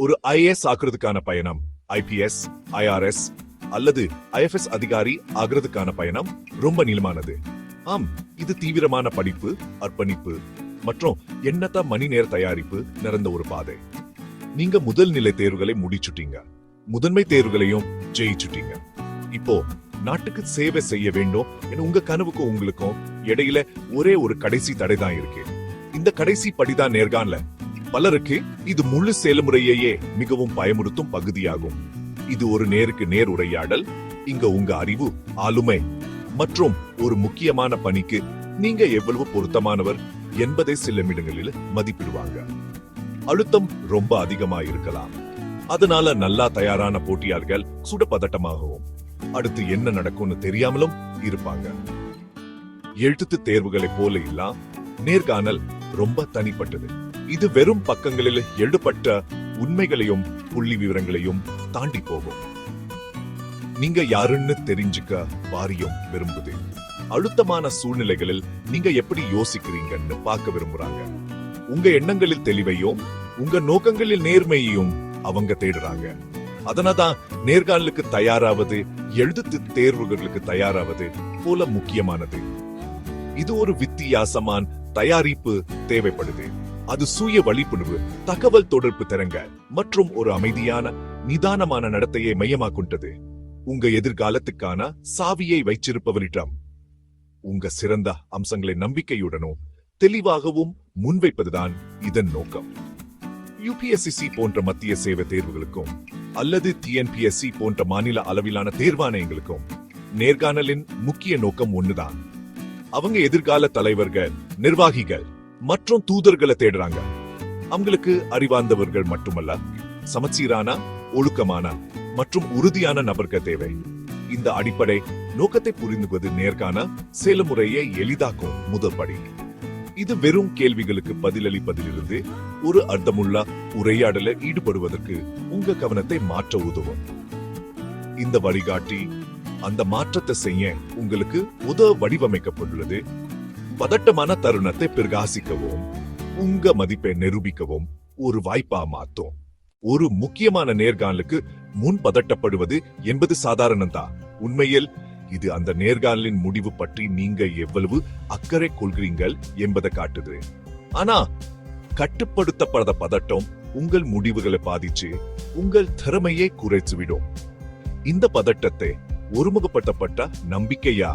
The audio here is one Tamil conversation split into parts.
ஒரு ஐஏஎஸ் ஆக்குறதுக்கான பயணம், ஐபிஎஸ், ஐஆர்எஸ் அல்லது ஐஎஃப்எஸ் அதிகாரி ஆகிறதுக்கான பயணம் ரொம்ப நீளமானது. ஆம், இது தீவிரமான படிப்பு, அர்ப்பணிப்பு மற்றும் எண்ணற்ற மணி நேர தயாரிப்பு நிறைந்த ஒரு பாதை. நீங்க முதல் நிலை தேர்வுகளை முடிச்சுட்டீங்க, முதன்மை தேர்வுகளையும் ஜெயிச்சுட்டீங்க. இப்போ நாட்டுக்கு சேவை செய்ய வேண்டும் என உங்க கனவுக்கும் உங்களுக்கும் இடையில ஒரே ஒரு கடைசி தடைதான் இருக்கு. இந்த கடைசி படிதான் நேர்காணல. பலருக்கு இது முழு செயல்முறையே மிகவும் பயமுறுத்தும் பகுதியாகும். இது ஒரு நேருக்கு நேர் உரையாடல். இங்க உங்க அறிவு, ஆளுமை மற்றும் ஒரு முக்கியமான பணிக்கு நீங்க எவ்வளவு பொருத்தமானவர் என்பதை சில நிமிடங்களில் மதிப்பிடுவாங்க. அழுத்தம் ரொம்ப அதிகமா இருக்கலாம். அதனால நல்லா தயாரான போட்டியாளர்கள் சுட பதட்டமாகவும் அடுத்து என்ன நடக்கும்னு தெரியாமலும் இருப்பாங்க. எழுத்து தேர்வுகளை போல இல்ல, நேர்காணல் ரொம்ப தனிப்பட்டது. இது வெறும் பக்கங்களில் எழுதப்பட்ட உண்மைகளையும் புள்ளி விவரங்களையும் தாண்டி போகும். நீங்க யாருன்னு தெரிஞ்சுக்க வாரியம் விரும்புது. அழுத்தமான சூழ்நிலைகளில் நீங்க எப்படி யோசிக்கிறீங்கன்னு பார்க்க விரும்புறாங்க. உங்க எண்ணங்களில் தெளிவையும் உங்க நோக்கங்களில் நேர்மையையும் அவங்க தேடுறாங்க. அதனால்தான் நேர்காணலுக்கு தயாராவது எழுத்து தேர்வுகளுக்கு தயாராவது போல முக்கியமானது. இது ஒரு வித்தியாசமான தயாரிப்பு தேவைப்படுது. அது சுய வழிப்புணர்வு, தகவல் தொடர்பு திறங்க மற்றும் ஒரு அமைதியான நிதானமான நடத்தையை மையமாக்குண்டது. உங்க எதிர்காலத்துக்கான சாவியை வைச்சிருப்பவரிடம் உங்க சிறந்த அம்சங்களை நம்பிக்கையுடனும் தெளிவாகவும் முன்வைப்பதுதான் இதன் நோக்கம். யுபிஎஸ்சி போன்ற மத்திய சேவை தேர்வுகளுக்கும் அல்லது டிஎன்பிஎஸ்சி போன்ற மாநில அளவிலான தேர்வாணையங்களுக்கும் நேர்காணலின் முக்கிய நோக்கம் ஒண்ணுதான். அவங்க எதிர்கால தலைவர்கள், நிர்வாகிகள் மற்றும் தூதர்களை தேடுறாங்க. அவங்களுக்கு அறிவார்ந்தவர்கள் மட்டுமல்ல, சமச்சீரான, ஒழுக்கமான மற்றும் உறுதியான நபர்கள் தேவை. இந்த அடிப்படை நோக்கத்தை புரிந்துவது நேர்காண செயல்முறையை எளிதாக்கும் முதல் படி. இது வெறும் கேள்விகளுக்கு பதிலளிப்பதிலிருந்து ஒரு அர்த்தமுள்ள உரையாடல ஈடுபடுவதற்கு உங்க கவனத்தை மாற்ற உதவும். இந்த வழிகாட்டி அந்த மாற்றத்தை செய்ய உங்களுக்கு வடிவமைக்கப்பட்டுள்ளது. பதட்டமான தருணத்தை பிரகாசிக்கவும் உங்க மதிப்பை நிரூபிக்கவும் ஒரு வாய்ப்பா மாத்தும். ஒரு முக்கியமான நேர்காணலுக்கு முன் பதட்டப்படுவது என்பது சாதாரணம்தான். உண்மையில் இது அந்த நேர்காணலின் முடிவு பற்றி நீங்க எவ்வளவு அக்கறை கொள்கிறீர்கள் என்பதை காட்டுது. ஆனா கட்டுப்படுத்தப்படாத பதட்டம் உங்கள் முடிவுகளை பாதிச்சு உங்கள் திறமையை குறைத்துவிடும். இந்த பதட்டத்தை ஒருமுகப்படுத்தப்பட்ட நம்பிக்கையா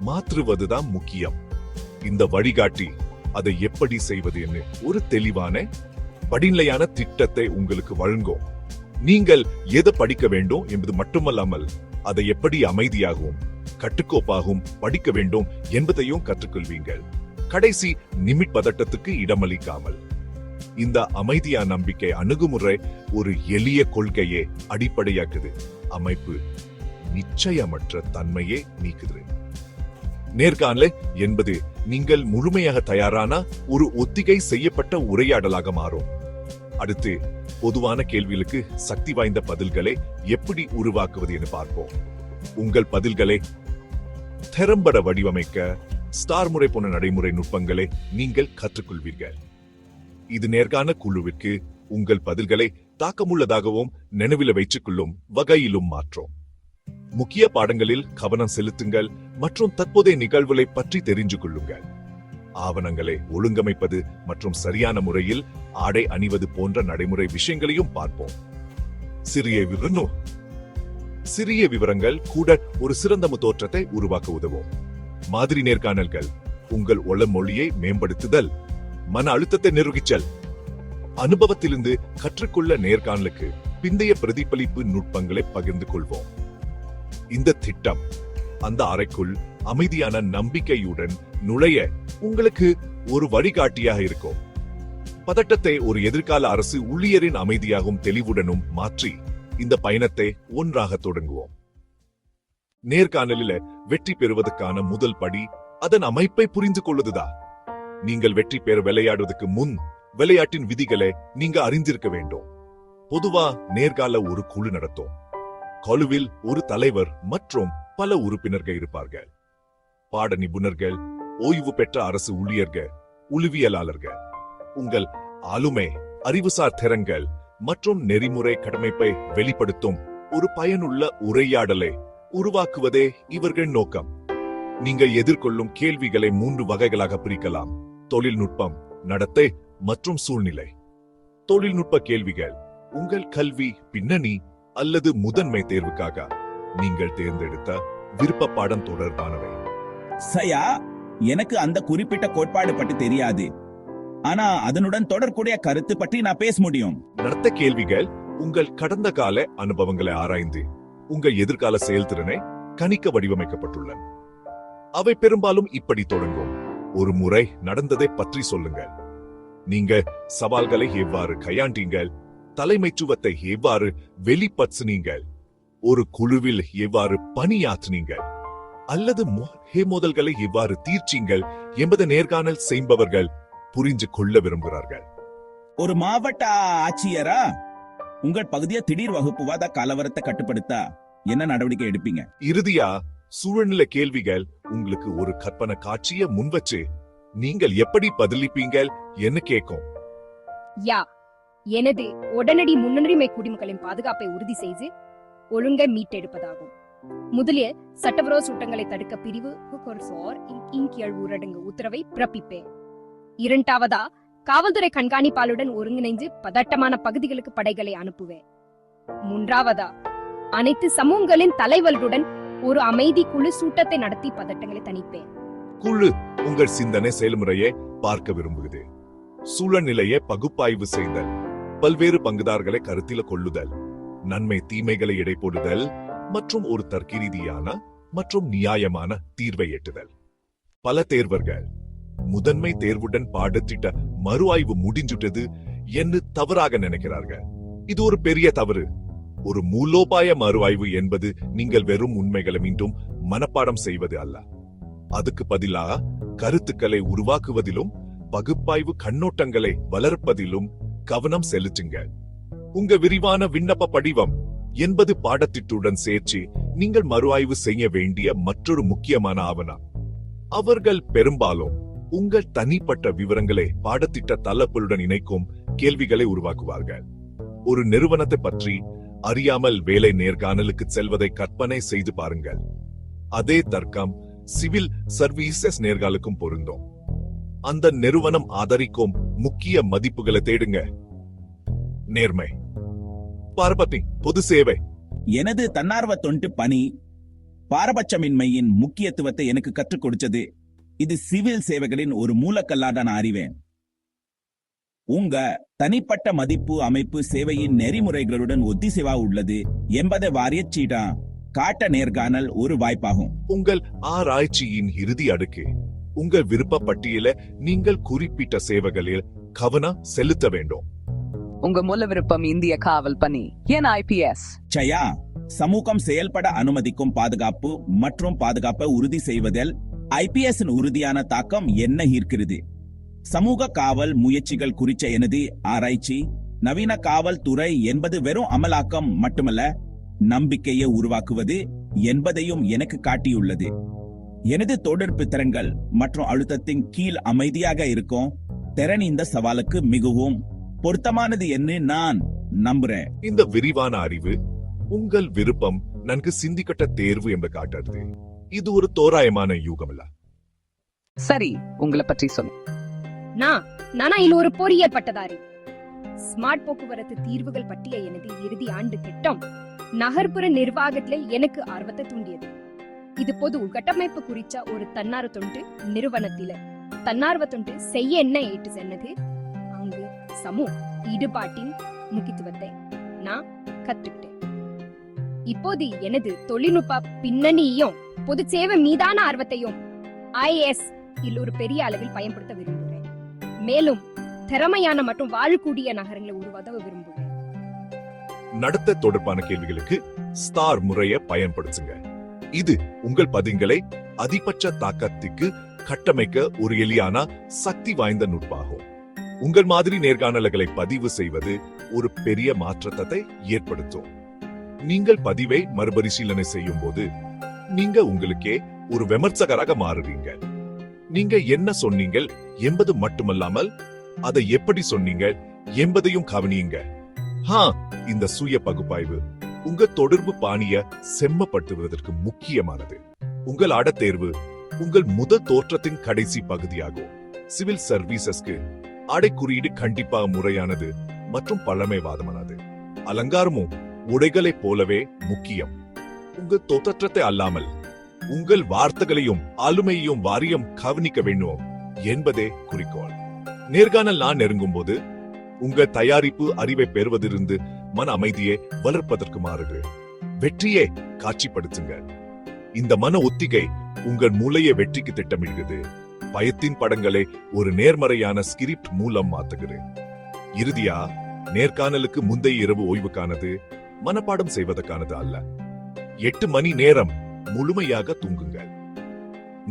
மாற்றுவதுதான் முக்கியம். இந்த வழிகாட்டி அதை எப்படி செய்வது என்று ஒரு தெளிவான படிநிலையான திட்டத்தை உங்களுக்கு வழங்கும். நீங்கள் எதை படிக்க வேண்டும் என்பது மட்டுமல்லாமல் அதை எப்படி அமைதியாகவும் கட்டுக்கோப்பாகவும் படிக்க வேண்டும் என்பதையும் கற்றுக்கொள்வீங்கள். கடைசி நிமிட் பதட்டத்துக்கு இடமளிக்காமல். இந்த அமைதியான நம்பிக்கை அணுகுமுறை ஒரு எளிய கொள்கையை அடிப்படையாக்குது. அமைப்பு நிச்சயமற்ற தன்மையை நீக்குது. நேர்காணல் என்பது நீங்கள் முழுமையாக தயாரான ஒரு ஒத்திகை செய்யப்பட்ட உரையாடலாக மாறும். அடுத்து பொதுவான கேள்விகளுக்கு சக்தி வாய்ந்த பதில்களை எப்படி உருவாக்குவது என்று பார்ப்போம். உங்கள் பதில்களை திறம்பட வடிவமைக்க ஸ்டார் முறை போன்ற நடைமுறை நுட்பங்களை நீங்கள் கற்றுக்கொள்வீர்கள். இது நேர்காண குழுவிற்கு உங்கள் பதில்களை தாக்கமுள்ளதாகவும் நினைவில் வைத்துக் கொள்ளும் வகையிலும் மாற்றும். முக்கிய பாடங்களில் கவனம் செலுத்துங்கள் மற்றும் தற்போதைய நிகழ்வுகளை பற்றி தெரிந்து கொள்ளுங்கள். ஆவணங்களை ஒழுங்கமைப்பது மற்றும் சரியான முறையில் ஆடை அணிவது போன்ற நடைமுறை விஷயங்களையும் பார்ப்போம். சிறிய விவரங்கள் கூட ஒரு சிறந்த தோற்றத்தை உருவாக்க உதவும். மாதிரி நேர்காணல்கள் உங்கள் மொழியை மேம்படுத்துதல், மன அழுத்தத்தை நிர்வகித்தல், அனுபவத்திலிருந்து கற்றுக்கொள்ள நேர்காணலுக்கு பிந்தைய பிரதிபலிப்பு நுட்பங்களை பகிர்ந்து கொள்வோம். இந்த திட்டம் அந்த அறைக்குள் அமைதியான நம்பிக்கையுடன் நுழைய உங்களுக்கு ஒரு வழிகாட்டியாக இருக்கும். பதட்டத்தை ஒரு எதிர்கால அரசு ஊழியரின் அமைதியாகவும் தெளிவுடனும் மாற்றி இந்த பயணத்தை ஒன்றாக தொடங்குவோம். நேர்காணலில் வெற்றி பெறுவதற்கான முதல் படி அதன் அமைப்பை புரிந்து கொள்வதுதான். நீங்கள் வெற்றி பெற விளையாடுவதற்கு முன் விளையாட்டின் விதிகளை நீங்க அறிந்திருக்க வேண்டும். பொதுவா நேர்கால ஒரு குழு நடத்தும். குழுவில் ஒரு தலைவர் மற்றும் பல உறுப்பினர்கள் இருப்பார்கள். பாட நிபுணர்கள், ஓய்வு பெற்ற அரசு ஊழியர்கள், உளவியலாளர்கள். உங்கள் ஆளுமை, அறிவுசார் திறன்கள் மற்றும் நெறிமுறை கடமைப்பை வெளிப்படுத்தும் ஒரு பயனுள்ள உரையாடலை உருவாக்குவதே இவர்கள் நோக்கம். நீங்கள் எதிர்கொள்ளும் கேள்விகளை 3 வகைகளாக பிரிக்கலாம்: தொழில்நுட்பம், நடத்தை மற்றும் சூழ்நிலை. தொழில்நுட்ப கேள்விகள் உங்கள் கல்வி பின்னணி அல்லது முதன்மை தேர்வுக்காக நீங்கள் தேர்ந்தெடுத்த விருப்ப பாடம் தொடர்பானவை. சயா, எனக்கு அந்த குறிப்பிட்ட கோட்பாடு பற்றி தெரியாது, ஆனா அதனுடன் தொடர்புடைய கருத்து பற்றி நான் பேச முடியும். நடத்த கேள்விகள் உங்கள் கடந்த கால அனுபவங்களை ஆராய்ந்து உங்கள் எதிர்கால செயல்திறனை கணிக்க வடிவமைக்கப்பட்டுள்ளன. அவை பெரும்பாலும் இப்படி தொடங்கும்: ஒரு முறை நடந்ததை பற்றி சொல்லுங்கள். நீங்க சவால்களை எவ்வாறு கையாண்டீங்கள்? தலைமைத்துவத்தை எவ்வாறு வெளிப்படுத்தினீங்கள்? ஒரு குழுவில் எவ்வாறு பணியாற்றினீங்கள்? அல்லது மோதல்களை எவ்வாறு தீர்ச்சீங்கள் என்பதை நேர்காணல் செய்பவர்கள் புரிந்து கொள்ள விரும்புகிறார்கள். ஒரு மாவட்ட ஆட்சியரா உங்கள் பகுதியை திடீர் வகுப்புவாத கலவரத்தை கட்டுப்படுத்த என்ன நடவடிக்கை எடுப்பீங்க? இறுதியா சூழ்நிலை கேள்விகள் உங்களுக்கு ஒரு கற்பனை காட்சியை முன்வச்சு நீங்கள் எப்படி பதிலளிப்பீங்கள் என்ன கேட்கும். எனது உடனடி முன்னுரிமை குடிமக்களின் பாதுகாப்பை உறுதி செய்து ஒழுங்கை மீட்டெடுப்பதாகும். முதலில் சட்டவிரோத சட்டங்களை தடுக்க பிரிவு கீழ் ஊரடங்கு உத்தரவை பிறப்பிப்பேன். இரண்டாவதா, காவல்துறை கண்காணிப்பாளருடன் ஒருங்கிணைந்து பதட்டமான பகுதிகளுக்கு படைகளை அனுப்புவேன். மூன்றாவதா, அனைத்து சமூகங்களின் தலைவர்களுடன் ஒரு அமைதி குழு கூட்டத்தை நடத்தி பதட்டங்களை தணிப்பேன். குழு உங்கள் சிந்தனை செயல்முறையை பார்க்க விரும்புகிறது. சூழ்நிலையை பகுப்பாய்வு செய்தல், பல்வேறு பங்குதாரர்களை கருத்தில் கொள்ளுதல், நன்மை தீமைகளை எடை போடுதல் மற்றும் ஒரு தர்க்கரீதியான மற்றும் நியாயமான தீர்வை எட்டுதல். பல தேர்வர்கள் முதன்மை தேர்வுடன் பாடத்திட்ட மறு ஆய்வு முடிஞ்சுட்டது என்று தவறாக நினைக்கிறார்கள். இது ஒரு பெரிய தவறு. ஒரு மூலோபாய மறு ஆய்வு என்பது நீங்கள் வெறும் உண்மைகளை மீண்டும் மனப்பாடம் செய்வது அல்ல. அதுக்கு பதிலாக கருத்துக்களை உருவாக்குவதிலும் பகுப்பாய்வு கண்ணோட்டங்களை வளர்ப்பதிலும் கவனம் செலுத்துங்க. உங்க விரிவான விண்ணப்ப படிவம் என்பது பாடத்திட்டுடன் சேர்த்து நீங்கள் மறு ஆய்வு செய்ய வேண்டிய மற்றொரு முக்கியமான ஆவணம். அவர்கள் பெரும்பாலும் உங்கள் தனிப்பட்ட விவரங்களை பாடத்திட்ட தலைப்புடன் இணைக்கும் கேள்விகளை உருவாக்குவார்கள். ஒரு நிறுவனத்தை பற்றி அறியாமல் வேலை நேர்காணலுக்கு செல்வதை கற்பனை செய்து பாருங்கள். அதே தர்க்கம் சிவில் சர்வீசஸ் நேர்காணலுக்கும் பொருந்தும். அந்த நிறுவனம் ஆதரிக்கும் முக்கிய மதிப்புகளை தேடுங்க. நேர்மை, பாரபட்சம், பொது சேவை. எனது தன்னார்வ தொண்டு பணி பாரபட்சமின்மையின் முக்கியத்துவத்தை எனக்கு கற்றுக் கொடுத்தது. இது சிவில் சேவைகளின் ஒரு மூலக்கல்லாக நான் அறிவேன். உங்க தனிப்பட்ட மதிப்பு அமைப்பு சேவையின் நெறிமுறைகளுடன் ஒத்திசைவா உள்ளது என்பதை வாரியச்சீடா காட்ட நேர்காணல் ஒரு வாய்ப்பாகும். உங்கள் ஆராய்ச்சியின் இறுதி அடுக்கு உங்கள் விருப்ப பட்டியல நீங்கள் குறிப்பிட்ட சேவைகளில் கவனம் செலுத்த வேண்டும். உங்க மூல விருப்பம் இந்திய காவல் பணி, ஏன் ஐபிஎஸ்? ஜயா, சமூகம் செயல்பட அனுமதிக்கும் பாதுகாப்பு மற்றும் பாதுகாப்பை உறுதி செய்வதில் ஐபிஎஸ் உறுதியான தாக்கம் என்ன ஈர்க்கிறது? சமூக காவல் முயற்சிகள் குறித்த எனது ஆராய்ச்சி நவீன காவல்துறை என்பது வெறும் அமலாக்கம் மட்டுமல்ல, நம்பிக்கையை உருவாக்குவது என்பதையும் எனக்கு காட்டியுள்ளது. எனது தொடர்பு திறன்கள் மற்றும் அழுத்தத்தின் கீழ் அமைதியாக இருக்கும் திறன் இந்த சவாலுக்கு மிகவும் பொருத்தமானது என்று நான் நம்புறேன். இந்த விரிவான அறிவு உங்கள் விருப்பம் நன்கு சிந்திக்கட்ட தேர்வு என்று காட்டுறது. இது ஒரு தோராயமான யூகம் இல்ல. சரி, உங்களை பற்றி சொல்லு. நானா இல்ல ஒரு பொறியியல் பட்டதாரி. ஸ்மார்ட் போக்குவரத்து தீர்வுகள் பற்றிய எனது இறுதி ஆண்டு திட்டம் நகர்ப்புற நிர்வாகத்திலே எனக்கு ஆர்வத்தை தூண்டியது. இது பொது உள்கட்டமைப்பு குறித்த ஒரு தன்னார்வ தொண்டு நிறுவனத்தில தன்னார்வ தொண்டு செய்ய என்ன ஏற்று சென்னது. அங்கு சமூக ஈடுபாட்டின் முக்கியத்துவத்தை நான் கற்றுக்கிட்டேன். இப்போது எனது தொழில்நுட்ப பின்னணியையும் பொது சேவை மீதான ஆர்வத்தையும் ஐஎஸ் ஒரு பெரிய அளவில் பயன்படுத்த விரும்புகிறேன். மேலும் திறமையான மற்றும் வாழக்கூடிய நகரங்களை உருவாக்க விரும்புகிறேன். நடத்த தொடர்பான கேள்விகளுக்கு ஸ்டார் முறையை பயன்படுத்துங்க. இது உங்கள் பதில்களை அதிகபட்ச தாக்கத்துக்கு கட்டமைக்க ஒரு எளியான சக்தி வாய்ந்த நுட்பாகும். உங்கள் மாதிரி நேர்காணல்களை பதிவு செய்வது ஒரு பெரிய மாற்றத்தை ஏற்படுத்தும். நீங்கள் பதிவை மறுபரிசீலனை செய்யும் போது நீங்க உங்களுக்கே ஒரு விமர்சகராக மாறுவீங்க. நீங்க என்ன சொன்னீங்க என்பது மட்டுமல்லாமல் அதை எப்படி சொன்னீங்க என்பதையும் கவனியுங்க. இந்த சுய பகுப்பாய்வு உங்க தொடர்பு பாணிய செம்மப்படுத்துவதற்கு முக்கியமானது. உங்கள் ஆடத்தேர்வு உங்கள் முதல் தோற்றத்தின் கடைசி பகுதியாகும். சிவில் சர்வீசஸ்க்கு ஆடை குறியீடு கண்டிப்பா முறையானது மற்றும் பழமைவாதமானது. அலங்காரமும் உடைகளைப் போலவே முக்கியம். உங்கள் தோற்றத்தை அல்லாமல் உங்கள் வார்த்தைகளையும் ஆளுமையையும் வாரியம் கவனிக்க வேண்டும் என்பதே குறிக்கோள். நேர்காணல் நான் நெருங்கும் போது உங்க தயாரிப்பு அறிவை பெறுவதிலிருந்து மன அமைதியை வளர்ப்பதற்கு மாறுது. வெற்றியை காட்சிப்படுத்துங்க. இந்த மன ஒத்திகை உங்கள் மூளையை வெற்றிக்கு திட்டமிடுகிறது. பயத்தின் படங்களை ஒரு நேர்மறையான ஸ்கிரிப்ட் மூலம் மாத்துகிறேன். இறுதியா நேர்காணலுக்கு முந்தைய இரவு ஓய்வுக்கானது, மனப்பாடம் செய்வதற்கானது அல்ல. 8 மணி நேரம் முழுமையாக தூங்குங்கள்.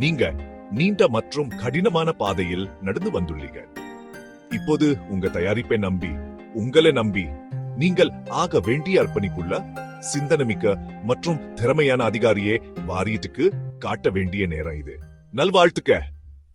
நீங்க நீண்ட மற்றும் கடினமான பாதையில் நடந்து வந்துள்ளீங்க. இப்போது உங்க தயாரிப்பை நம்பி, உங்களை நம்பி நீங்கள் ஆக வேண்டிய அர்ப்பணிப்புள்ள, சிந்தனமிக்க மற்றும் திறமையான அதிகாரியே வாரியத்துக்கு காட்ட வேண்டிய நேரம் இது. நல்வாழ்த்துக்க.